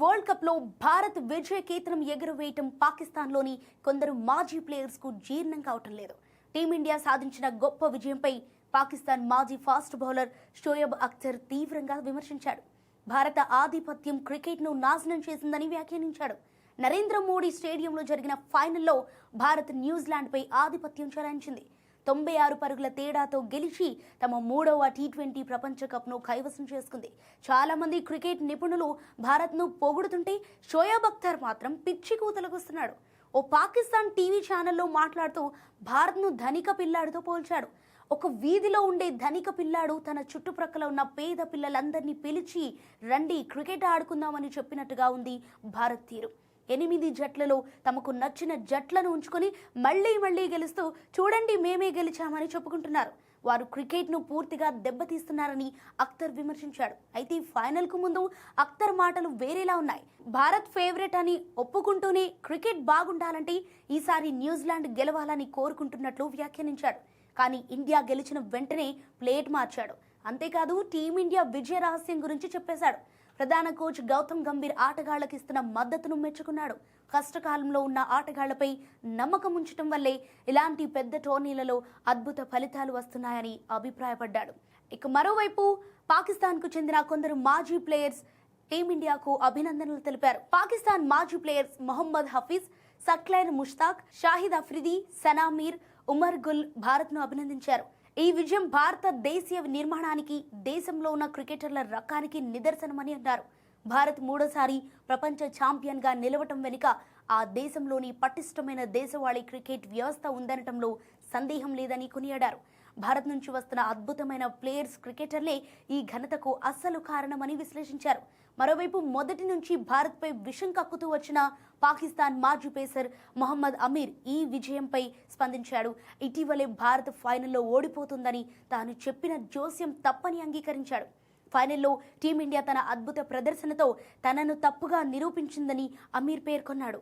World cup లో భారత్ విజయ కేతనం ఎగురవేయటం పాకిస్తాన్లోని కొందరు మాజీ ప్లేయర్స్ కు జీర్ణం కావటం లేదు. టీమిండియా సాధించిన గొప్ప విజయంపై పాకిస్తాన్ మాజీ ఫాస్ట్ బౌలర్ షోయబ్ అఖ్తర్ తీవ్రంగా విమర్శించాడు. భారత ఆధిపత్యం క్రికెట్ ను నాశనం చేసిందని వ్యాఖ్యానించాడు. నరేంద్ర మోడీ స్టేడియంలో జరిగిన ఫైనల్లో భారత్ న్యూజిలాండ్ పై ఆధిపత్యం చెలాయించింది. 96 పరుగుల తేడాతో గెలిచి తమ 3వ టీ20 ప్రపంచ కప్ను కైవసం చేసుకుంది. చాలా మంది క్రికెట్ నిపుణులు భారత్ను పొగుడుతుంటే షోయబ్ అఖ్తర్ మాత్రం పిచ్చి కూతలకొస్తున్నాడు. ఓ పాకిస్తాన్ టీవీ ఛానల్లో మాట్లాడుతూ భారత్ను ధనిక పిల్లాడితో పోల్చాడు. ఒక వీధిలో ఉండే ధనిక పిల్లాడు తన చుట్టుప్రక్కల ఉన్న పేద పిల్లలందరినీ పిలిచి రండి క్రికెట్ ఆడుకుందామని చెప్పినట్టుగా ఉంది భారత్ తీరు. 8 జట్లలో తమకు నచ్చిన జట్లను ఉంచుకొని మళ్లీ గెలుస్తూ చూడండి మేమే గెలిచామని చెప్పుకుంటున్నారు. వారు క్రికెట్ను పూర్తిగా దెబ్బతీస్తున్నారని అఖ్తర్ విమర్శించాడు. అయితే ఫైనల్కు ముందు అఖ్తర్ మాటలు వేరేలా ఉన్నాయి. భారత్ ఫేవరెట్ అని ఒప్పుకుంటూనే క్రికెట్ బాగుండాలంటే ఈసారి న్యూజిలాండ్ గెలవాలని కోరుకుంటున్నట్లు వ్యాఖ్యానించాడు. కానీ ఇండియా గెలిచిన వెంటనే ప్లేట్ మార్చాడు. అంతేకాదు టీమిండియా విజయ రహస్యం గురించి చెప్పేశాడు. ప్రధాన కోచ్ గౌతమ్ గంభీర్ ఆటగాళ్లకు ఇస్తున్న మద్దతును మెచ్చుకున్నాడు. కష్టకాలంలో ఉన్న ఆటగాళ్లపై నమ్మకం ఉంచడం వల్లే ఇలాంటి పెద్ద టోర్నీలలో అద్భుత ఫలితాలు వస్తున్నాయని అభిప్రాయపడ్డాడు. ఇక మరోవైపు పాకిస్తాన్కు చెందిన కొందరు మాజీ ప్లేయర్స్ టీమిండియాకు అభినందనలు తెలిపారు. పాకిస్తాన్ మాజీ ప్లేయర్స్ మొహమ్మద్ హఫీజ్, సక్లైర్ ముష్తాక్, షాహిద్ అఫ్రిది, సనా మీర్, ఉమర్ గుల్ భారత్ను అభినందించారు. ఈ విజయం భారత దేశీయ నిర్మాణానికి, దేశంలో ఉన్న క్రికెటర్ల రకానికి నిదర్శనమని అన్నారు. భారత్ 3వ ప్రపంచ ఛాంపియన్ గా నిలవటం వెనుక ఆ దేశంలోని పటిష్టమైన దేశవాళీ క్రికెట్ వ్యవస్థ ఉందనటంలో సందేహం లేదని కొనియాడారు. భారత్ నుంచి వస్తున్న అద్భుతమైన ప్లేయర్స్, క్రికెటర్లే ఈ ఘనతకు అస్సలు కారణమని విశ్లేషించారు. మరోవైపు మొదటి నుంచి భారత్పై విషం కక్కుతూ వచ్చిన పాకిస్తాన్ మాజీ పేసర్ మొహమ్మద్ అమీర్ ఈ విజయంపై స్పందించాడు. ఇటీవలే భారత్ ఫైనల్లో ఓడిపోతుందని తాను చెప్పిన జోస్యం తప్పని అంగీకరించాడు. ఫైనల్లో టీమిండియా తన అద్భుత ప్రదర్శనతో తనను తప్పుగా నిరూపించిందని అమీర్ పేర్కొన్నాడు.